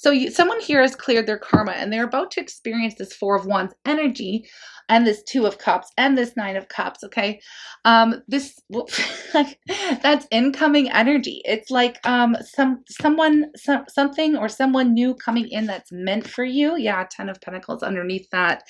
So someone here has cleared their karma and they're about to experience this Four of Wands energy and this Two of Cups and this Nine of Cups, okay? This like, that's incoming energy. It's like something or someone new coming in that's meant for you. Yeah, Ten of Pentacles underneath that.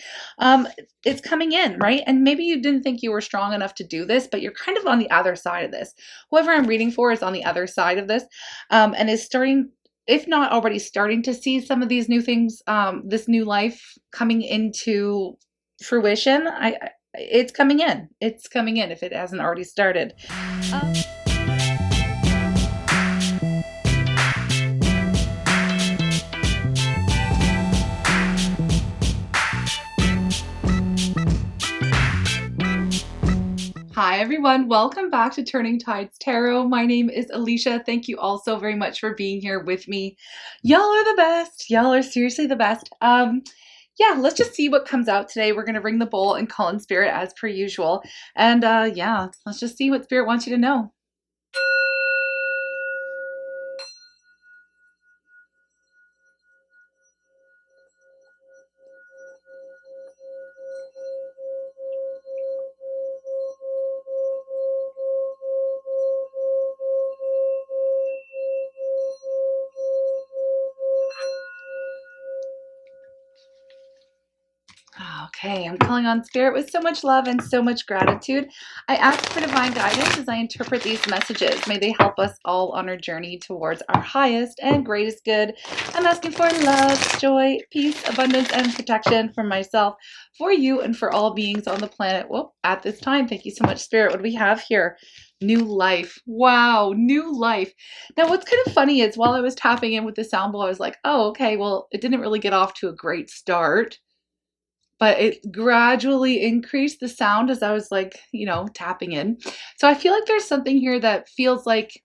It's coming in, right? And maybe you didn't think you were strong enough to do this, but you're kind of on the other side of this. Whoever I'm reading for is on the other side of this, and is starting, if not already starting, to see some of these new things, this new life coming into fruition. It's coming in. It's coming in if it hasn't already started. Hi everyone, welcome back to Turning Tides Tarot. My name is Alishia. Thank you all so very much for being here with me. Y'all are the best. Y'all are seriously the best. Yeah, let's just see what comes out today. We're going to ring the bowl and call in spirit as per usual. And yeah, let's just see what spirit wants you to know. Okay, I'm calling on spirit with so much love and so much gratitude. I ask for divine guidance as I interpret these messages. May they help us all on our journey towards our highest and greatest good. I'm asking for love, joy, peace, abundance, and protection for myself, for you, and for all beings on the planet. Well, at this time, thank you so much, spirit. What do we have here? New life. Wow, new life. Now, what's kind of funny is while I was tapping in with the sound bowl, I was like, oh, okay, well, it didn't really get off to a great start, but it gradually increased the sound as I was like, tapping in. So I feel like there's something here that feels like,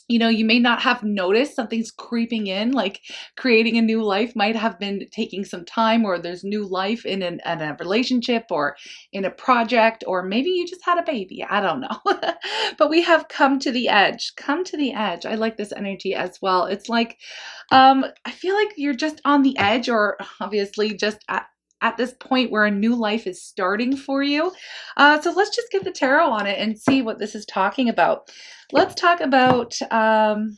you may not have noticed something's creeping in, like creating a new life might have been taking some time, or there's new life in a relationship or in a project, or maybe you just had a baby. I don't know. But we have come to the edge. Come to the edge. I like this energy as well. It's like, I feel like you're just on the edge, or obviously just at this point where a new life is starting for you. So let's just get the tarot on it and see what this is talking about. Let's talk about, let's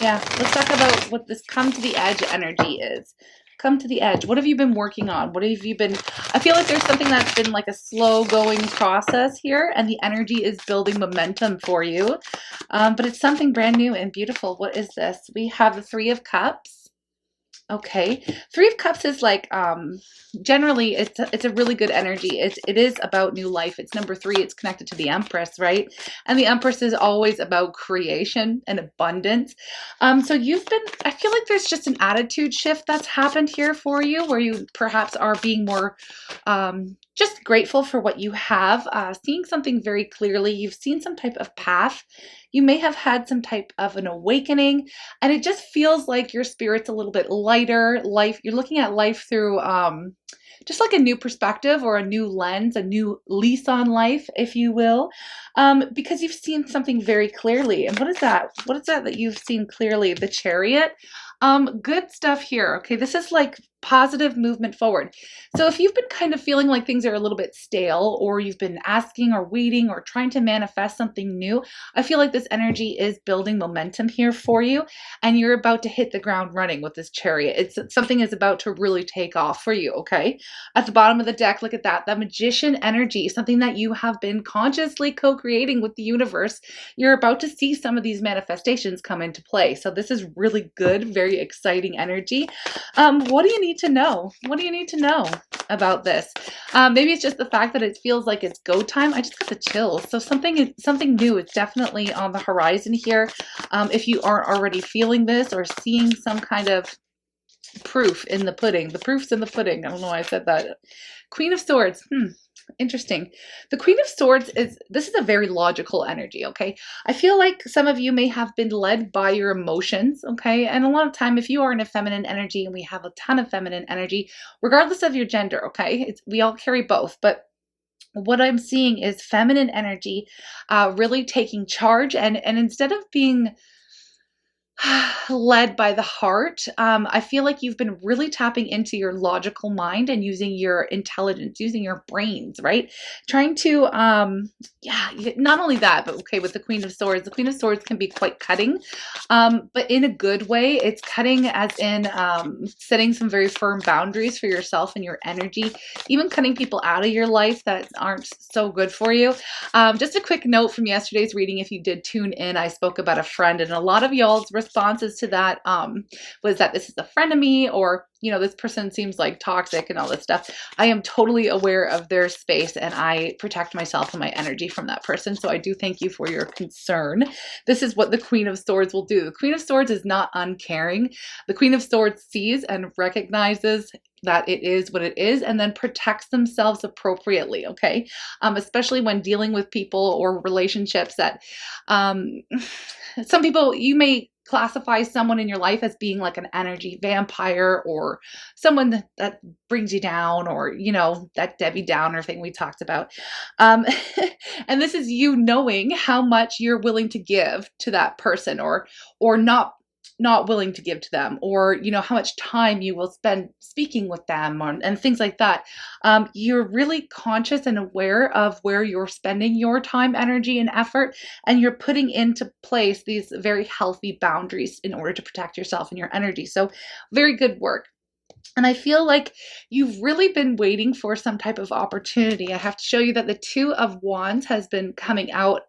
talk about what this come to the edge energy is. Come to the edge. What have you been working on? What have you been, I feel like there's something that's been like a slow going process here, and the energy is building momentum for you. But it's something brand new and beautiful. What is this? We have the Three of Cups. Okay, Three of Cups is like, generally it's a really good energy. It is about new life. It's number 3. It's connected to the Empress, right? And the Empress is always about creation and abundance. So I feel like there's just an attitude shift that's happened here for you, where you perhaps are being more, just grateful for what you have, seeing something very clearly. You've seen some type of path. You may have had some type of an awakening, and it just feels like your spirit's a little bit lighter. You're looking at life through just like a new perspective or a new lens, a new lease on life, if you will, because you've seen something very clearly. And what is that? What is that you've seen clearly? The Chariot. Good stuff here. Okay, this is like positive movement forward. So if you've been kind of feeling like things are a little bit stale, or you've been asking or waiting or trying to manifest something new, I feel like this energy is building momentum here for you, and you're about to hit the ground running with this Chariot. Something is about to really take off for you, okay? At the bottom of the deck, look at that. The Magician energy, something that you have been consciously co-creating with the universe. You're about to see some of these manifestations come into play. So this is really good, very exciting energy. What do you need to know? What do you need to know about this? Maybe it's just the fact that it feels like it's go time. I just got the chills. So something new is definitely on the horizon here. If you aren't already feeling this or seeing some kind of proof in the pudding. The proof's in the pudding. I don't know why I said that. Queen of Swords. Interesting. The Queen of Swords this is a very logical energy, okay? I feel like some of you may have been led by your emotions, okay? And a lot of time, if you are in a feminine energy, and we have a ton of feminine energy, regardless of your gender, okay? We all carry both, but what I'm seeing is feminine energy really taking charge, and instead of being led by the heart. I feel like you've been really tapping into your logical mind and using your intelligence, using your brains, right? Trying to, not only that, but okay, with the Queen of Swords can be quite cutting, but in a good way. It's cutting as in setting some very firm boundaries for yourself and your energy, even cutting people out of your life that aren't so good for you. Just a quick note from yesterday's reading, if you did tune in, I spoke about a friend, and a lot of y'all's responses to that was that this is a frenemy, or this person seems like toxic and all this stuff. I am totally aware of their space, and I protect myself and my energy from that person. So I do thank you for your concern. This is what the Queen of Swords will do. The Queen of Swords is not uncaring. The Queen of Swords sees and recognizes that it is what it is, and then protects themselves appropriately, okay? Especially when dealing with people or relationships that some people, you may classify someone in your life as being like an energy vampire, or someone that brings you down, or that Debbie Downer thing we talked about, and this is you knowing how much you're willing to give to that person, or not willing to give to them, or how much time you will spend speaking with them, and things like that. You're really conscious and aware of where you're spending your time, energy, and effort, and you're putting into place these very healthy boundaries in order to protect yourself and your energy. So very good work. And I feel like you've really been waiting for some type of opportunity. I have to show you that the Two of Wands has been coming out,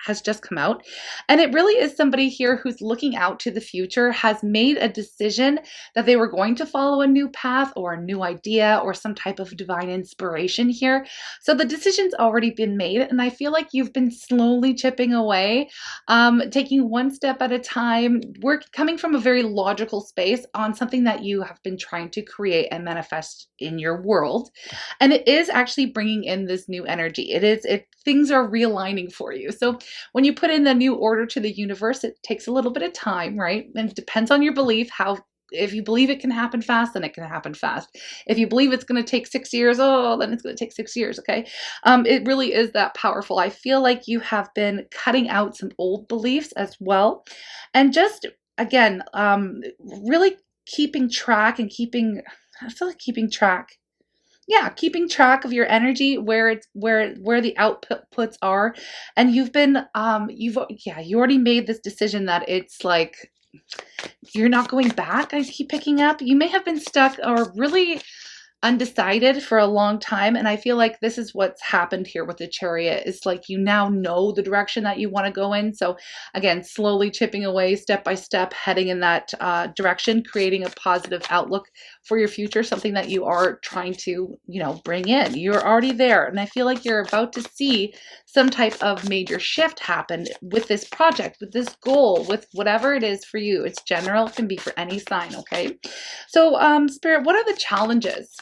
has just come out. And it really is somebody here who's looking out to the future, has made a decision that they were going to follow a new path or a new idea or some type of divine inspiration here. So the decision's already been made. And I feel like you've been slowly chipping away, taking one step at a time, coming from a very logical space on something that you have been trying to create and manifest in your world. And it is actually bringing in this new energy. Things are realigning for you. So when you put in the new order to the universe, it takes a little bit of time, right? And it depends on your belief. If you believe it can happen fast, then it can happen fast. If you believe it's going to take 6 years, then it's going to take 6 years, okay? It really is that powerful. I feel like you have been cutting out some old beliefs as well. And just, again, really keeping track and keeping track of your energy, where the outputs are. And you already made this decision that it's like you're not going back. I keep picking up. You may have been stuck or really undecided for a long time, and I feel like this is what's happened here with the Chariot. It's like you now know the direction that you want to go in. So again, slowly chipping away, step by step, heading in that direction, creating a positive outlook for your future, something that you are trying to bring in. You're already there, and I feel like you're about to see some type of major shift happen with this project, with this goal, with whatever it is for you. It's general, it can be for any sign, okay? So Spirit, what are the challenges?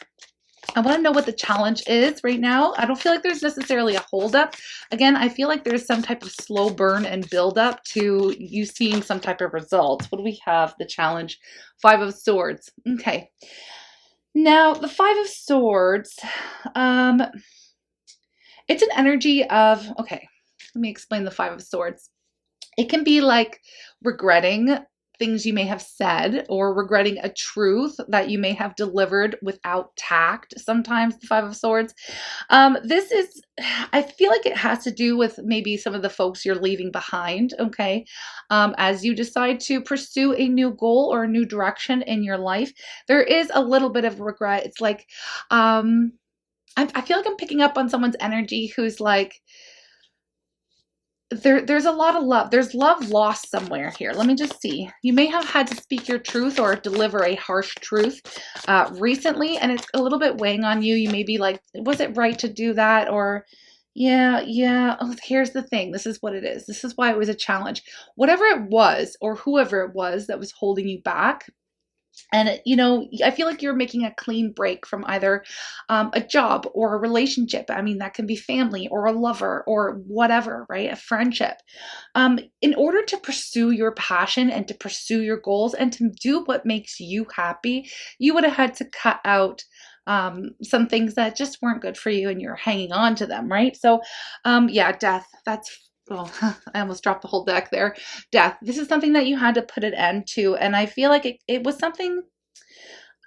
I want to know what the challenge is right now. I don't feel like there's necessarily a holdup. Again, I feel like there's some type of slow burn and build up to you seeing some type of results. What do we have? The challenge, Five of Swords. Okay. Now, the Five of Swords, it's an energy of, okay, let me explain the Five of Swords. It can be like regretting things you may have said, or regretting a truth that you may have delivered without tact. Sometimes the Five of Swords. I feel like it has to do with maybe some of the folks you're leaving behind, okay? As you decide to pursue a new goal or a new direction in your life, there is a little bit of regret. It's like, I feel like I'm picking up on someone's energy who's like, there's a lot of love. There's love lost somewhere here. Let me just see. You may have had to speak your truth or deliver a harsh truth recently, and it's a little bit weighing on you. You may be like, was it right to do that? Or, yeah. Oh, here's the thing. This is what it is. This is why it was a challenge. Whatever it was, or whoever it was that was holding you back, and, I feel like you're making a clean break from either a job or a relationship. I mean, that can be family or a lover or whatever, right? A friendship. In order to pursue your passion and to pursue your goals and to do what makes you happy, you would have had to cut out some things that just weren't good for you, and you're hanging on to them, right? So, death, Oh, I almost dropped the whole deck there. Death. This is something that you had to put an end to. And I feel like it was something,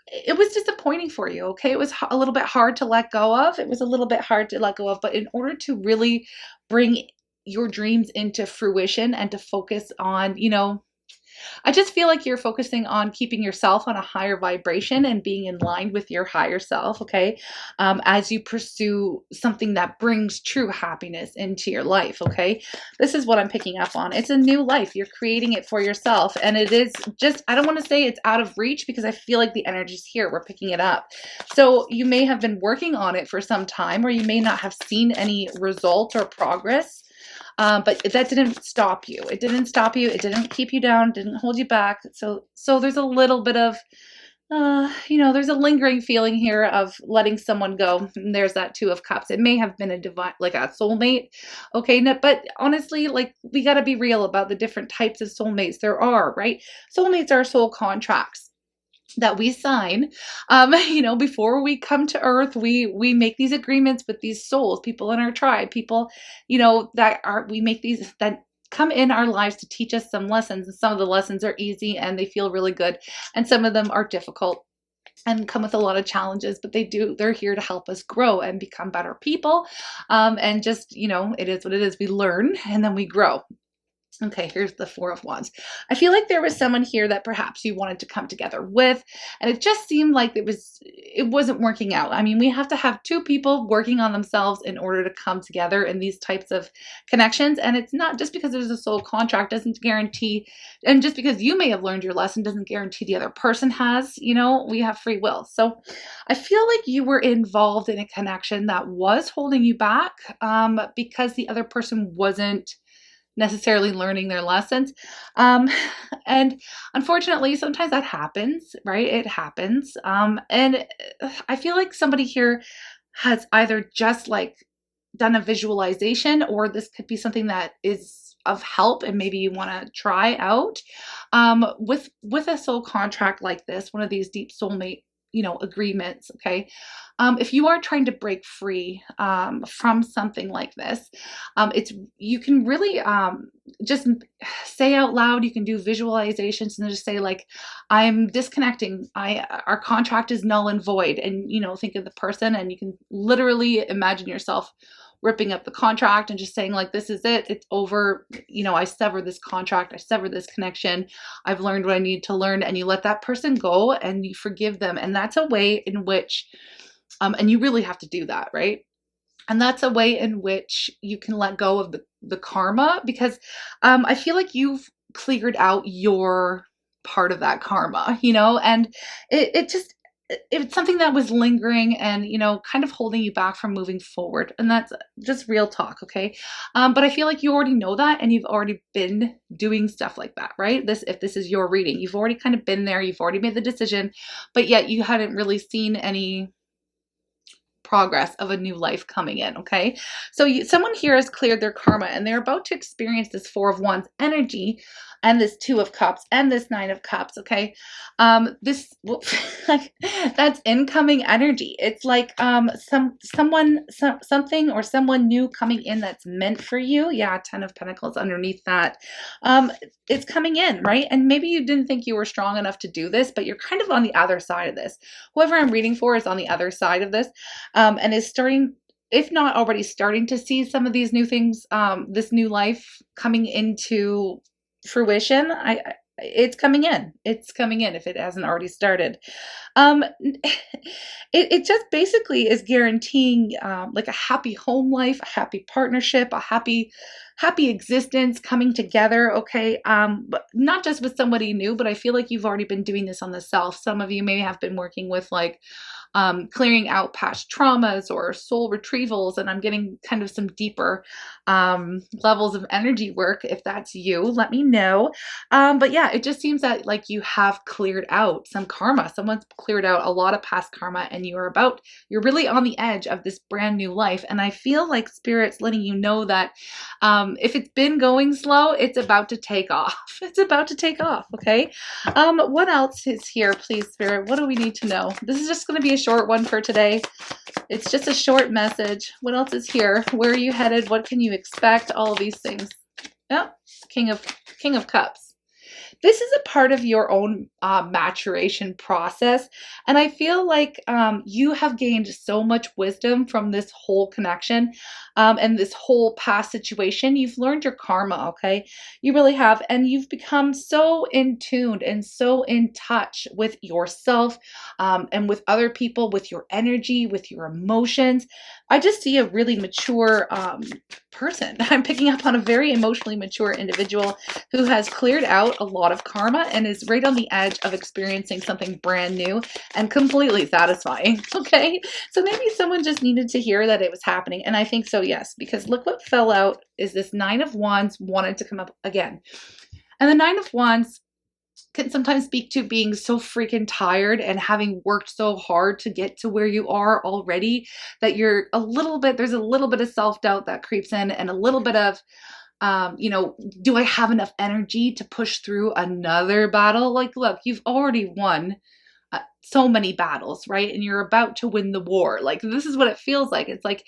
it was disappointing for you. Okay. It was a little bit hard to let go of. It was a little bit hard to let go of. But in order to really bring your dreams into fruition and to focus on, I just feel like you're focusing on keeping yourself on a higher vibration and being in line with your higher self, okay? As you pursue something that brings true happiness into your life, okay? This is what I'm picking up on. It's a new life. You're creating it for yourself. And it is just, I don't want to say it's out of reach because I feel like the energy's here. We're picking it up. So you may have been working on it for some time, or you may not have seen any result or progress. But that didn't stop you. It didn't stop you. It didn't keep you down. Didn't hold you back. So there's a little bit of, there's a lingering feeling here of letting someone go. And there's that Two of Cups. It may have been a divine, like a soulmate. Okay. But honestly, like we got to be real about the different types of soulmates there are, right? Soulmates are soul contracts that we sign, before we come to earth. We make these agreements with these souls, people in our tribe, people, we make these that come in our lives to teach us some lessons. And some of the lessons are easy and they feel really good. And some of them are difficult and come with a lot of challenges, but they're here to help us grow and become better people. And just, it is what it is. We learn and then we grow. Okay, here's the Four of Wands. I feel like there was someone here that perhaps you wanted to come together with, and it just seemed like it wasn't working out. I mean, we have to have two people working on themselves in order to come together in these types of connections. And it's not just because there's a soul contract doesn't guarantee, and just because you may have learned your lesson doesn't guarantee the other person has. We have free will. So I feel like you were involved in a connection that was holding you back because the other person wasn't necessarily learning their lessons. And unfortunately, sometimes that happens, right? It happens. And I feel like somebody here has either just like done a visualization, or this could be something that is of help and maybe you want to try out with a soul contract like this, one of these deep soulmate agreements. Okay. If you are trying to break free from something like this, you can really just say out loud. You can do visualizations and just say like, I'm disconnecting. Our contract is null and void. And think of the person, and you can literally imagine yourself ripping up the contract and just saying like, this is it. It's over. I sever this contract. I sever this connection. I've learned what I need to learn. And you let that person go and you forgive them. And that's a way in which, and you really have to do that, right? And that's a way in which you can let go of the karma, because I feel like you've cleared out your part of that karma, and it's something that was lingering and, kind of holding you back from moving forward. And that's just real talk. Okay. But I feel like you already know that and you've already been doing stuff like that, right? If this is your reading, you've already kind of been there. You've already made the decision, but yet you hadn't really seen any progress of a new life coming in. Okay. So someone here has cleared their karma and they're about to experience this Four of Wands energy and this Two of Cups and this Nine of Cups. Okay. That's incoming energy. It's like something or someone new coming in that's meant for you. Yeah, Ten of Pentacles underneath that. It's coming in, right? And maybe you didn't think you were strong enough to do this, but you're kind of on the other side of this. Whoever I'm reading for is on the other side of this, and is starting, if not already starting, to see some of these new things, this new life coming into fruition. It's coming in. It's coming in if it hasn't already started. It just basically is guaranteeing like a happy home life, a happy partnership, a happy existence coming together. Okay. But not just with somebody new, but I feel like you've already been doing this on the self. Some of you may have been working with like clearing out past traumas or soul retrievals. And I'm getting kind of some deeper levels of energy work. If that's you, let me know. But yeah, it just seems that like you have cleared out some karma. Someone's cleared out a lot of past karma, and you're really on the edge of this brand new life. And I feel like Spirit's letting you know that if it's been going slow, it's about to take off. It's about to take off, okay? What else is here, please, Spirit? What do we need to know? This is just going to be a short one for today. It's just a short message. What else is here? Where are you headed? What can you expect? All of these things. Yeah, King of Cups. This is a part of your own maturation process. And I feel like you have gained so much wisdom from this whole connection and this whole past situation. You've learned your karma, okay? You really have. And you've become so in tuned and so in touch with yourself and with other people, with your energy, with your emotions. I just see a really mature person. I'm picking up on a very emotionally mature individual who has cleared out a lot of karma and is right on the edge of experiencing something brand new and completely satisfying. Okay, so maybe someone just needed to hear that it was happening, and I think so, yes, because look what fell out is this Nine of Wands wanted to come up again. And the Nine of Wands can sometimes speak to being so freaking tired and having worked so hard to get to where you are already that there's a little bit of self-doubt that creeps in, and a little bit of do I have enough energy to push through another battle? Like, look, you've already won so many battles, right? And you're about to win the war. Like, this is what it feels like. It's like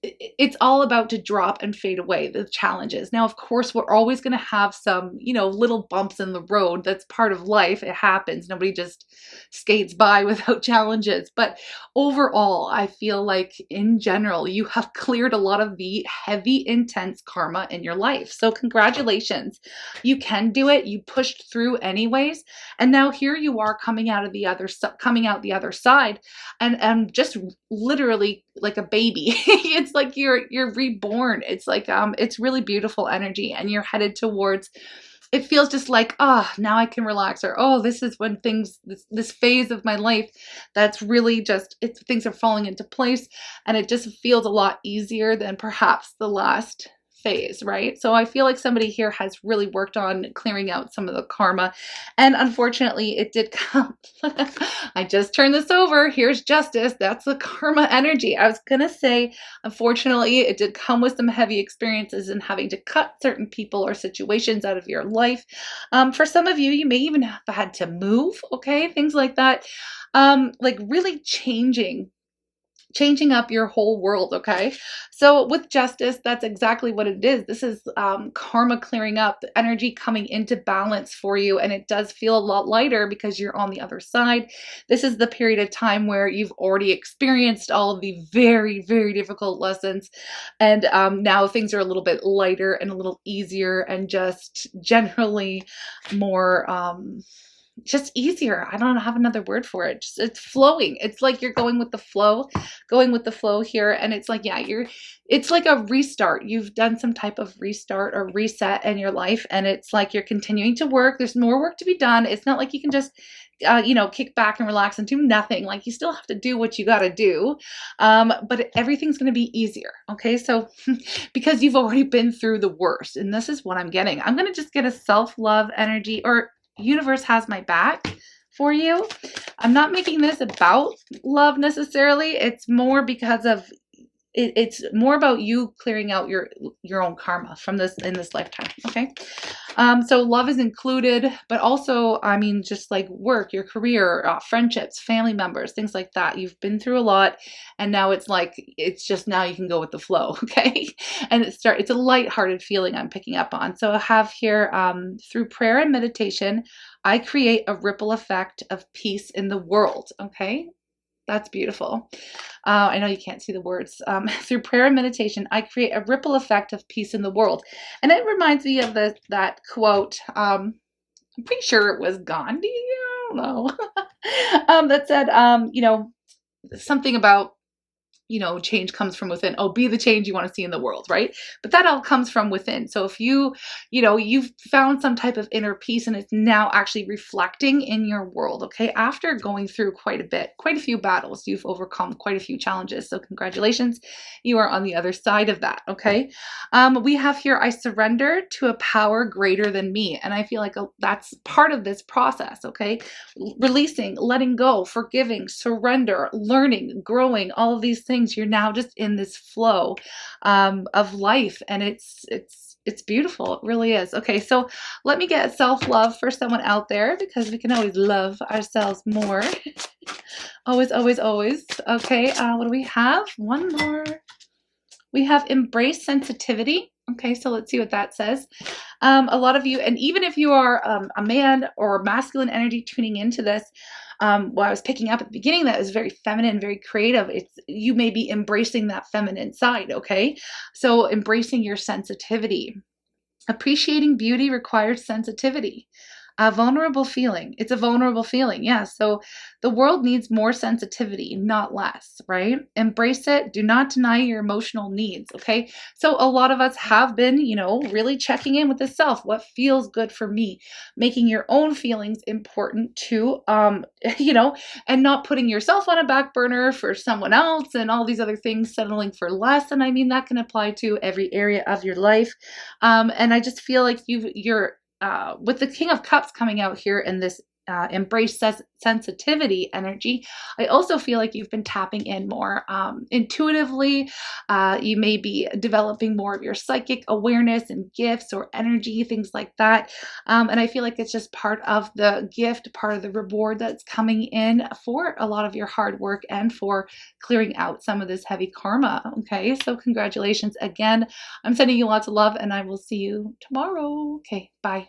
it's all about to drop and fade away, the challenges. Now, of course, we're always going to have some, little bumps in the road. That's part of life. It happens. Nobody just skates by without challenges. But overall, I feel like in general, you have cleared a lot of the heavy, intense karma in your life. So congratulations. You can do it. You pushed through anyways. And now here you are coming out the other side and just literally like a baby. It's like you're reborn. It's like it's really beautiful energy, and you're headed towards, it feels just like, now I can relax, or this is when this phase of my life that's really just things are falling into place, and it just feels a lot easier than perhaps the last phase, right? So I feel like somebody here has really worked on clearing out some of the karma, and unfortunately it did come. I just turned this over. Here's Justice. That's the karma energy. I was gonna say, unfortunately, it did come with some heavy experiences in having to cut certain people or situations out of your life. For some of you, you may even have had to move, okay? Things like that. Like really changing up your whole world, okay? So with Justice, that's exactly what it is. This is karma clearing up, the energy coming into balance for you, and it does feel a lot lighter because you're on the other side. This is the period of time where you've already experienced all of the very, very difficult lessons, and now things are a little bit lighter and a little easier, and just generally more just easier. I don't have another word for it. Just, it's flowing. It's like you're going with the flow here. And it's like, it's like a restart. You've done some type of restart or reset in your life. And it's like you're continuing to work. There's more work to be done. It's not like you can just, kick back and relax and do nothing. Like, you still have to do what you got to do. But everything's going to be easier. Okay. So because you've already been through the worst, and this is what I'm getting. I'm going to just get a self-love energy, or universe has my back for you. I'm not making this about love necessarily. It's more because of it's more about you clearing out your own karma from this in this lifetime. Okay. So love is included, but also, I mean, just like work, your career, friendships, family members, things like that. You've been through a lot, and now it's like, it's just now you can go with the flow. Okay. And it's a lighthearted feeling I'm picking up on. So I have here, through prayer and meditation, I create a ripple effect of peace in the world. Okay. That's beautiful. I know you can't see the words. Through prayer and meditation, I create a ripple effect of peace in the world. And it reminds me of that quote. I'm pretty sure it was Gandhi. I don't know. That said, something about, change comes from within. Oh, be the change you want to see in the world, right? But that all comes from within. So if you've found some type of inner peace and it's now actually reflecting in your world, okay? After going through quite a few battles, you've overcome quite a few challenges. So congratulations, you are on the other side of that, okay? We have here, I surrender to a power greater than me. And I feel like that's part of this process, okay? Releasing, letting go, forgiving, surrender, learning, growing, all of these things. You're now just in this flow of life, and it's beautiful. It really is. Okay, so let me get self-love for someone out there, because we can always love ourselves more. Always, always, always. Okay, what do we have? One more. We have embrace sensitivity. Okay, so let's see what that says. A lot of you, and even if you are a man or masculine energy tuning into this, what I was picking up at the beginning, that is very feminine, very creative. You may be embracing that feminine side, okay? So embracing your sensitivity. Appreciating beauty requires sensitivity. A vulnerable feeling. It's a vulnerable feeling. Yeah. So the world needs more sensitivity, not less, right? Embrace it. Do not deny your emotional needs. Okay. So a lot of us have been, really checking in with the self. What feels good for me? Making your own feelings important too, and not putting yourself on a back burner for someone else and all these other things, settling for less. And I mean, that can apply to every area of your life. And I just feel like you're with the King of Cups coming out here in this embrace sensitivity energy, I also feel like you've been tapping in more intuitively. You may be developing more of your psychic awareness and gifts or energy, things like that. And I feel like it's just part of the gift, part of the reward that's coming in for a lot of your hard work and for clearing out some of this heavy karma. Okay, so congratulations again. I'm sending you lots of love, and I will see you tomorrow. Okay, bye.